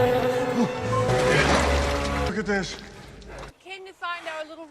Look at this. Came to find our little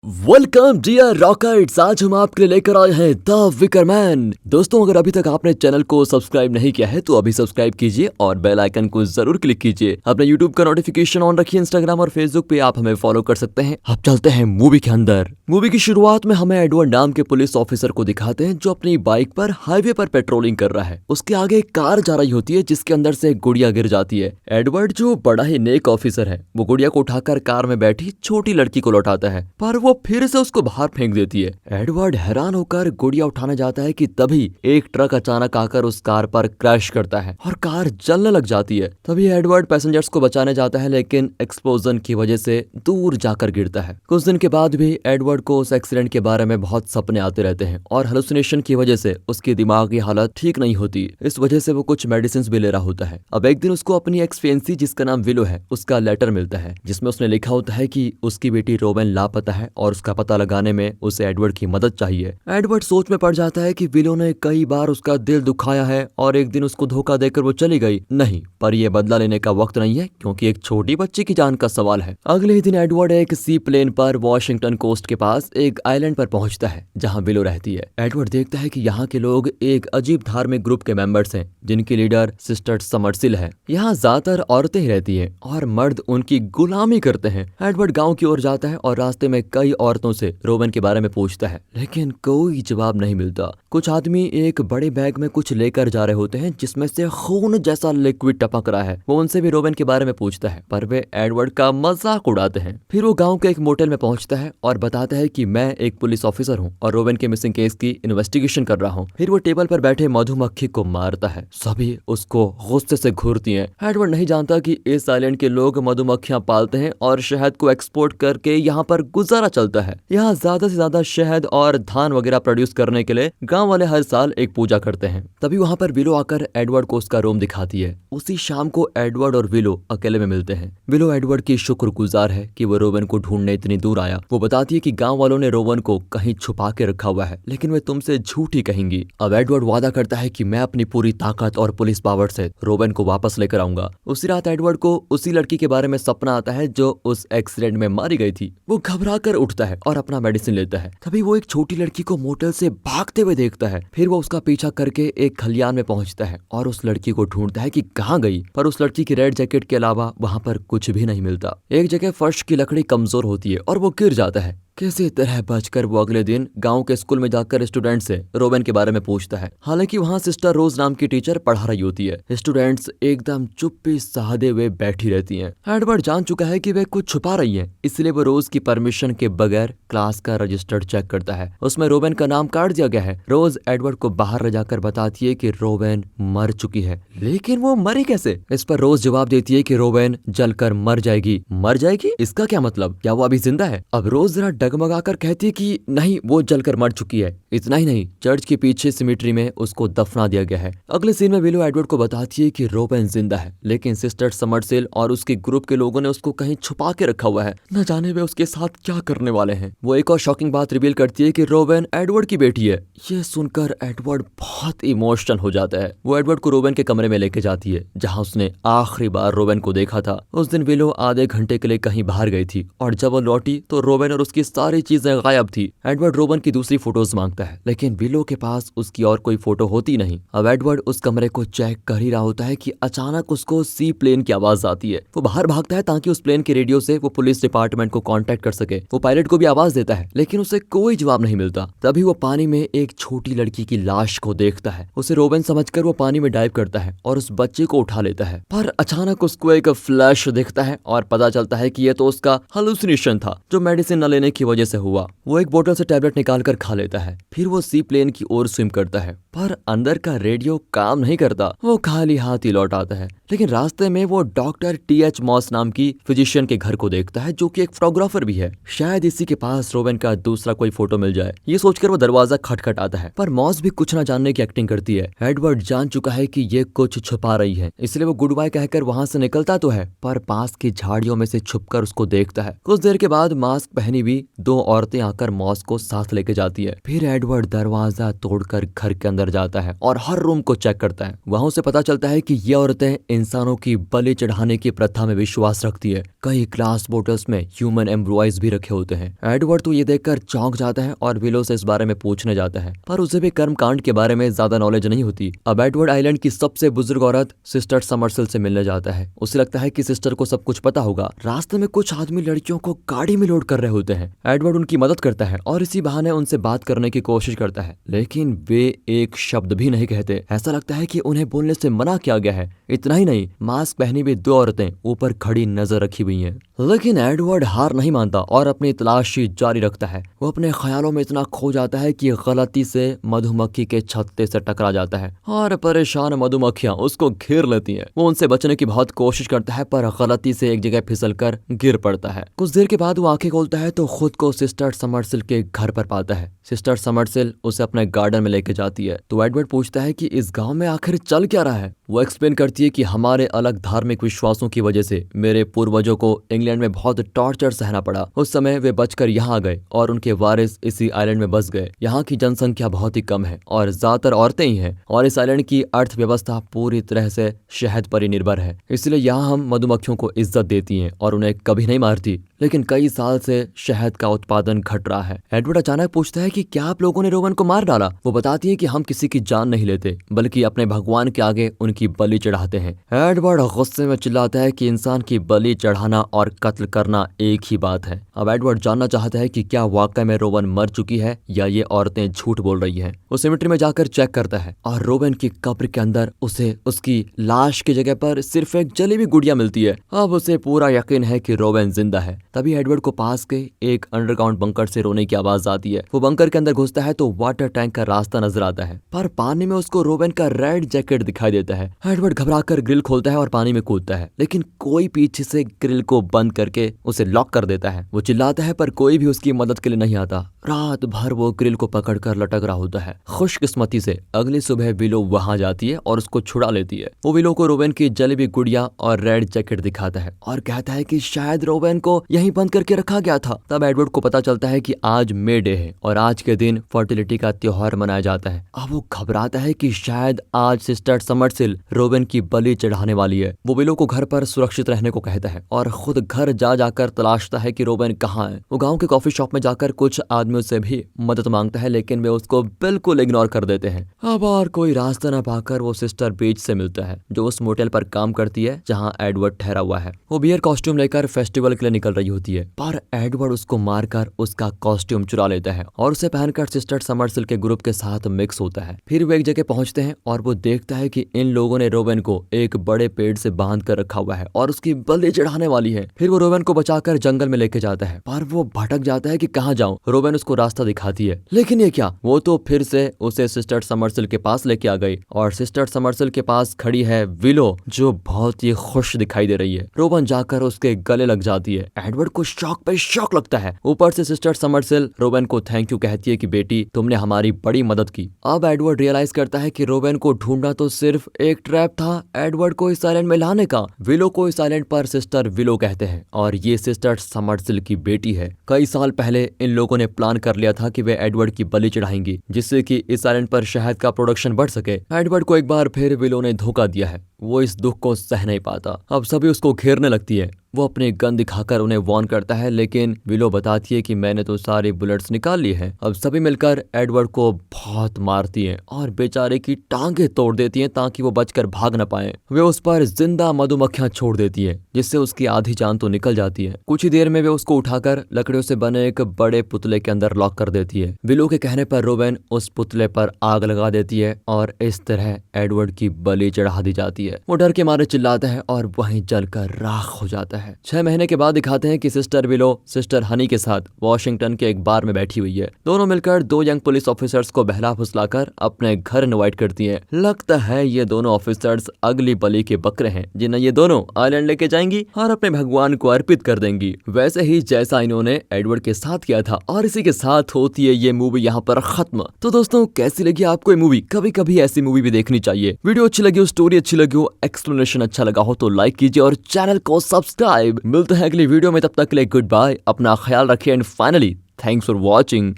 welcome dear rockets. आज हम आपके लिए लेकर आए हैं द विकर मैन। दोस्तों, अगर अभी तक आपने चैनल को सब्सक्राइब नहीं किया है तो अभी सब्सक्राइब कीजिए और बेल आइकन को जरूर क्लिक कीजिए। अपने यूट्यूब का नोटिफिकेशन ऑन रखिए। इंस्टाग्राम और फेसबुक पे आप हमें फॉलो कर सकते हैं। अब चलते हैं मूवी के अंदर। मूवी की शुरुआत में हमें एडवर्ड नाम के पुलिस ऑफिसर को दिखाते हैं जो अपनी बाइक पर हाईवे पर पेट्रोलिंग कर रहा है। उसके आगे एक कार जा रही होती है जिसके अंदर से एक गुड़िया गिर जाती है। एडवर्ड जो बड़ा ही नेक ऑफिसर है वो गुड़िया को उठाकर कार में बैठी छोटी लड़की को लौटाता है, पर वो फिर से उसको बाहर फेंक देती है। एडवर्ड हैरान होकर गुड़िया उठाने जाता है कि तभी एक ट्रक अचानक आकर उस कार पर क्रैश करता है और कार जलने लग जाती है। तभी एडवर्ड पैसेंजर्स को बचाने जाता है, लेकिन एक्सप्लोजन की वजह से दूर जाकर गिरता है। कुछ दिन के बाद भी एडवर्ड को उस एक्सीडेंट के बारे में बहुत सपने आते रहते हैं और हेलुसिनेशन की वजह से उसकी दिमागी हालत ठीक नहीं होती। इस वजह से वो कुछ मेडिसिन भी ले रहा होता है। अब एक दिन उसको अपनी एक्स फियेंसी जिसका नाम विलो है उसका लेटर मिलता है जिसमें उसने लिखा होता है कि उसकी बेटी रोवेन लापता है और उसका पता लगाने में उसे एडवर्ड की मदद चाहिए। एडवर्ड सोच में पड़ जाता है कि विलो ने कई बार उसका दिल दुखाया है और एक दिन उसको धोखा देकर वो चली गई। नहीं, पर यह बदला लेने का वक्त नहीं है क्योंकि एक छोटी बच्ची की जान का सवाल है। अगले ही दिन एडवर्ड एक सी प्लेन पर वॉशिंगटन कोस्ट के पास एक आइलैंड पर पहुंचता है जहां विलो रहती है। एडवर्ड देखता है कि यहाँ के लोग एक अजीब धार्मिक ग्रुप के मेंबर्स हैं जिनकी लीडर सिस्टर समरसिल है। यहाँ ज्यादातर औरतें ही रहती हैं और मर्द उनकी गुलामी करते हैं। एडवर्ड गाँव की ओर जाता है और रास्ते में कई औरतों से रोवेन के बारे में पूछता है, लेकिन कोई जवाब नहीं मिलता। कुछ आदमी एक बड़े बैग में कुछ लेकर जा रहे होते हैं जिसमें से खून जैसा लिक्विड टपक रहा है। वो उनसे भी रोवेन के बारे में पूछता है, पर वे एडवर्ड का मजाक उड़ाते हैं। फिर वो गांव के एक मोटेल में पहुंचता है और बताता है कि मैं एक पुलिस ऑफिसर हूं और रोवेन के मिसिंग केस की इन्वेस्टिगेशन कर रहा हूं। फिर वो टेबल पर बैठे मधुमक्खी को मारता है। सभी उसको गुस्से से घूरती हैं। एडवर्ड नहीं जानता कि इस आइलैंड के लोग मधुमक्खियां पालते हैं और शहद को एक्सपोर्ट करके यहाँ पर गुजारा चलता है। यहाँ ज्यादा से ज्यादा शहद और धान वगैरह प्रोड्यूस करने के लिए गांव वाले हर साल एक पूजा करते हैं। तभी वहां पर विलो आकर एडवर्ड को उसका रूम दिखाती है। उसी शाम को एडवर्ड और विलो अकेले में मिलते हैं। विलो एडवर्ड की शुक्रगुजार है कि वो रोवेन को ढूंढने इतनी दूर आया। वो बताती है कि गांव वालों ने रोवेन को कहीं छुपा के रखा हुआ है, लेकिन वे तुमसे झूठ ही कहेंगी। अब एडवर्ड वादा करता है कि मैं अपनी पूरी ताकत और पुलिस पावर से रोवेन को वापस लेकर आऊंगा। उसी रात एडवर्ड को उसी लड़की के बारे में सपना आता है जो उस एक्सीडेंट में मारी गई थी। वो घबरा कर उठता है और अपना मेडिसिन लेता है। तभी वो एक छोटी लड़की को मोटेल से भागते हुए देखता है। फिर वो उसका पीछा करके एक खलियान में पहुंचता है और उस लड़की को ढूंढता है कि कहाँ गई, पर उस लड़की की रेड जैकेट के अलावा वहां पर कुछ भी नहीं मिलता। एक जगह फर्श की लकड़ी कमजोर होती है और वो गिर जाता है। किसी तरह बचकर वो अगले दिन गांव के स्कूल में जाकर स्टूडेंट से रोवेन के बारे में पूछता है। हालांकि वहां सिस्टर रोज नाम की टीचर पढ़ा रही होती है। स्टूडेंट्स एकदम चुप्पी साधे हुए बैठी रहती हैं। एडवर्ड जान चुका है कि वे कुछ छुपा रही हैं, इसलिए वो रोज की परमिशन के बगैर क्लास का रजिस्टर चेक करता है। उसमें रोवेन का नाम काट दिया गया है। रोज एडवर्ड को बाहर ले जाकर बताती है कि रोवेन मर चुकी है, लेकिन वो मरी कैसे? इस पर रोज जवाब देती है कि रोवेन जलकर मर जाएगी। मर जाएगी? इसका क्या मतलब? क्या वो अभी जिंदा है? अब रोज जरा डगमगाकर कहती है कि नहीं, वो जलकर मर चुकी है। इतना ही नहीं, चर्च के पीछे सिमेट्री में उसको दफना दिया गया है। अगले सीन में विलो एडवर्ड को बताती है कि रोवेन जिंदा है, लेकिन सिस्टर समरसिल और उसके ग्रुप के लोगों ने उसको कहीं छुपा के रखा हुआ है। न जाने वे उसके साथ क्या करने वाले हैं। वो एक और शॉकिंग बात रिवील करती है कि रोवेन एडवर्ड की बेटी है। ये सुनकर एडवर्ड बहुत इमोशनल हो जाता है। वो एडवर्ड को रोवेन के कमरे में लेके जाती है जहाँ उसने आखिरी बार रोवेन को देखा था। उस दिन विलो आधे घंटे के लिए कहीं बाहर गई थी और जब वो लौटी तो रोवेन और उसकी सारी चीजें गायब थी। एडवर्ड रोवेन की दूसरी फोटोज मांगता है, लेकिन विलो के पास उसकी और कोई फोटो होती नहीं। अब एडवर्ड उस कमरे को चेक कर ही रहा होता है कि अचानक उसको सी प्लेन की आवाज आती है। वो बाहर भागता है ताकि उस प्लेन के रेडियो से वो पुलिस डिपार्टमेंट को कांटेक्ट कर सके। वो पायलट को भी आवाज देता है, लेकिन उसे कोई जवाब नहीं मिलता। तभी वो पानी में एक छोटी लड़की की लाश को देखता है। उसे रोवेन समझकर वो पानी में डाइव करता है और उस बच्चे को उठा लेता है, पर अचानक उसको एक फ्लैश दिखता है और पता चलता है कि ये तो उसका हेलुसिनेशन था जो मेडिसिन न लेने की वजह से हुआ। वो एक बोतल से टैबलेट निकाल कर खा लेता है। फिर वो सी प्लेन की ओर स्विम करता है, पर अंदर का रेडियो काम नहीं करता। वो खाली हाथ ही लौट आता है। लेकिन रास्ते में वो डॉक्टर टी.एच. मॉस नाम की फिजिशियन के घर को देखता है जो कि एक फोटोग्राफर भी है। शायद इसी के पास रोवेन का दूसरा कोई फोटो मिल जाए। ये सोचकर वो दरवाजा खटखटाता है, पर मॉस भी कुछ न जानने की एक्टिंग करती है। एडवर्ड जान चुका है कि ये कुछ छुपा रही है, इसलिए वो गुड बाय कहकर वहां से निकलता तो है, पर पास की झाड़ियों में से छुपकर उसको देखता है। कुछ देर के बाद मास्क पहनी हुई दो औरतें आकर मॉस को साथ लेके जाती है। फिर एडवर्ड दरवाजा तोड़कर घर के अंदर अंदर जाता है और हर रूम को चेक करता है। वहाँ उसे पता चलता है कि ये औरतें इंसानों की बलि चढ़ाने की प्रथा में विश्वास रखती है। कई ग्लास बोतल्स में ह्यूमन एम्ब्रॉयज भी रखे होते हैं। एडवर्ड तो ये देखकर चौंक जाता है और विलो से इस बारे में पूछने जाता है, पर उसे भी कर्मकांड के बारे में ज्यादा नॉलेज नहीं होती। अब एडवर्ड आइलैंड की सबसे बुजुर्ग औरत सिस्टर समरसेल से मिलने जाता है। उसे लगता है कि सिस्टर को सब कुछ पता होगा। रास्ते में कुछ आदमी लड़कियों को गाड़ी में लोड कर रहे होते हैं। एडवर्ड उनकी मदद करता है और इसी बहाने उनसे बात करने की कोशिश करता है, लेकिन वे एक शब्द भी नहीं कहते। ऐसा लगता है कि उन्हें बोलने से मना किया गया है। इतना ही नहीं, मास्क पहनी हुई दो औरतें ऊपर खड़ी नजर रखी हुई हैं। लेकिन एडवर्ड हार नहीं मानता और अपनी तलाशी जारी रखता है। वो अपने ख्यालों में इतना खो जाता है कि गलती से मधुमक्खी के छत्ते से टकरा जाता है और परेशान मधुमक्खियां उसको घेर लेती हैं। वो उनसे बचने की बहुत कोशिश करता है, पर गलती से एक जगह फिसलकर गिर पड़ता है। कुछ देर के बाद वो आंखें खोलता है तो खुद को सिस्टर समरसेल के घर पर पाता है। सिस्टर समरसेल उसे अपने गार्डन में लेके जाती है तो एडवर्ड पूछता है कि इस गांव में आखिर चल क्या रहा है। वो एक्सप्लेन करती है कि हमारे अलग धार्मिक विश्वासों की वजह से मेरे पूर्वजों को इंग्लैंड में बहुत टॉर्चर सहना पड़ा। उस समय वे बचकर यहाँ आ गए और उनके वारिस इसी आइलैंड में बस गए। यहाँ की जनसंख्या बहुत ही कम है और ज्यादातर औरतें ही हैं और इस आइलैंड की अर्थव्यवस्था पूरी तरह से शहद पर ही निर्भर है। इसलिए यहाँ हम मधुमक्खियों को इज्जत देती हैं और उन्हें कभी नहीं मारती। लेकिन कई साल से शहद का उत्पादन घट रहा है। एडवर्ड अचानक पूछता है कि क्या आप लोगों ने रोवन को मार डाला। वो बताती है कि हम किसी की जान नहीं लेते, बल्कि अपने भगवान के आगे उनकी बलि चढ़ाते हैं। एडवर्ड गुस्से में चिल्लाता है कि इंसान की बलि चढ़ाना और कत्ल करना एक ही बात है। अब एडवर्ड जानना चाहता है कि क्या वाकई में रोवन मर चुकी है या ये औरतें झूठ बोल रही हैं। वो सिमेट्री में जाकर चेक करता है और रोवन की कब्र के अंदर उसे उसकी लाश की जगह पर सिर्फ एक जली हुई गुड़िया मिलती है। अब उसे पूरा यकीन है कि रोवन जिंदा है। तभी एडवर्ड को पास के एक अंडरग्राउंड बंकर से रोने की आवाज आती है। वो बंकर के अंदर घुसता है तो वाटर टैंक का रास्ता नजर आता है, पर पानी में उसको रोवन का रेड जैकेट दिखाई देता है। एडवर्ड घबराकर ग्रिल खोलता है और पानी में कूदता है, लेकिन कोई पीछे से ग्रिल को बंद करके उसे लॉक कर देता है। वो चिल्लाता है पर कोई भी उसकी मदद के लिए नहीं आता। रात भर वो ग्रिल को पकड़कर लटक रहा होता है। खुशकिस्मती से अगली सुबह विलो वहां जाती है और उसको छुड़ा लेती है। वो विलो को रोवन की जली हुई गुड़िया और रेड जैकेट दिखाता है और कहता है कि शायद रोवन को यहीं बंद करके रखा गया था। तब एडवर्ड को पता चलता है कि आज मे डे है और आज के दिन फर्टिलिटी का त्योहार मनाया जाता है। अब वो घबराता है कि शायद आज सिस्टर समरसेल रोवन की बलि चढ़ाने वाली है। वो विलो को घर पर सुरक्षित रहने को कहता है और खुद घर जा जाकर तलाशता है कि रोवन कहाँ है। वो गांव के कॉफी शॉप में जाकर कुछ आदमियों से भी मदद मांगता है, लेकिन वे उसको बिल्कुल इग्नोर कर देते हैं। अब और कोई रास्ता न पाकर वो सिस्टर बीच से मिलता है, जो उस मोटेल पर काम करती है जहाँ एडवर्ड ठहरा हुआ है। वो बियर कॉस्ट्यूम लेकर फेस्टिवल के लिए निकल रही होती है, पर एडवर्ड उसको मारकर उसका कॉस्ट्यूम चुरा लेता है और उसे पहनकर सिस्टर समरसेल के ग्रुप के साथ मिक्स होता है। फिर वो एक जगह पहुंचते हैं और वो देखता है कि इन लोगों ने रोवन को एक बड़े पेड़ से बांध कर रखा हुआ है और उसकी बलि चढ़ाने वाली है। फिर वो रोवन को बचाकर जंगल में लेके जाता है, पर वो भटक जाता है कि कहाँ जाऊं। रोवन उसको रास्ता दिखाती है, लेकिन ये क्या, वो तो फिर से उसे सिस्टर समरसेल के पास लेके आ गई और सिस्टर समरसेल के पास खड़ी है विलो, जो बहुत ही खुश दिखाई दे रही है। रोवन जाकर उसके गले लग जाती है। एडवर्ड को शौक पे शौक लगता है। ऊपर से सिस्टर समरसेल रोवन को थैंक यू कहती है कि बेटी तुमने हमारी बड़ी मदद की। अब एडवर्ड रियलाइज करता है कि रोवन को ढूंढना तो सिर्फ एक ट्रैप था एडवर्ड को इस आइलैंड में लाने का। विलो को इस आइलैंड पर सिस्टर विलो कहते हैं और ये सिस्टर समरसेल की बेटी है। कई साल पहले इन लोगों ने प्लान कर लिया था कि वे एडवर्ड की बलि चढ़ाएंगी, जिससे कि इस आइलैंड पर शहद का प्रोडक्शन बढ़ सके। एडवर्ड को एक बार फिर विलो ने धोखा दिया है। वो इस दुख को सह नहीं पाता। अब सभी उसको घेरने लगती है। वो अपने गन दिखाकर उन्हें वार्न करता है, लेकिन विलो बताती है कि मैंने तो सारी बुलेट्स निकाल ली हैं। अब सभी मिलकर एडवर्ड को बहुत मारती हैं और बेचारे की टांगे तोड़ देती हैं ताकि वो बचकर भाग न पाए। वे उस पर जिंदा मधुमक्खियां छोड़ देती हैं, जिससे उसकी आधी जान तो निकल जाती है। कुछ ही देर में वे उसको उठाकर लकड़ियों से बने एक बड़े पुतले के अंदर लॉक कर देती है। विलो के कहने पर रोवन उस पुतले पर आग लगा देती है और इस तरह एडवर्ड की बलि चढ़ा दी जाती है। वो डर के मारे चिल्लाता है और वहीं जलकर राख हो जाता है। 6 महीने के बाद दिखाते हैं कि सिस्टर विलो सिस्टर हनी के साथ वॉशिंगटन के एक बार में बैठी हुई है। दोनों मिलकर 2 यंग पुलिस ऑफिसर्स को बहला फुसलाकर अपने घर इनवाइट करती हैं। लगता है ये दोनों ऑफिसर्स अगली बलि के बकरे हैं, जिन्हें ये दोनों आइलैंड लेके जाएंगी और अपने भगवान को अर्पित कर देंगी, वैसे ही जैसा इन्होंने एडवर्ड के साथ किया था। और इसी के साथ होती है ये मूवी यहाँ पर खत्म। तो दोस्तों, कैसी लगी आपको ये मूवी? कभी कभी ऐसी मूवी भी देखनी चाहिए। वीडियो अच्छी लगी हो, स्टोरी अच्छी लगी हो, एक्सप्लेनेशन अच्छा लगा हो तो लाइक कीजिए और चैनल को सब्सक्राइब। मिलते हैं अगली वीडियो में, तब तक के लिए गुड बाय, अपना ख्याल रखिए and finally thanks for watching.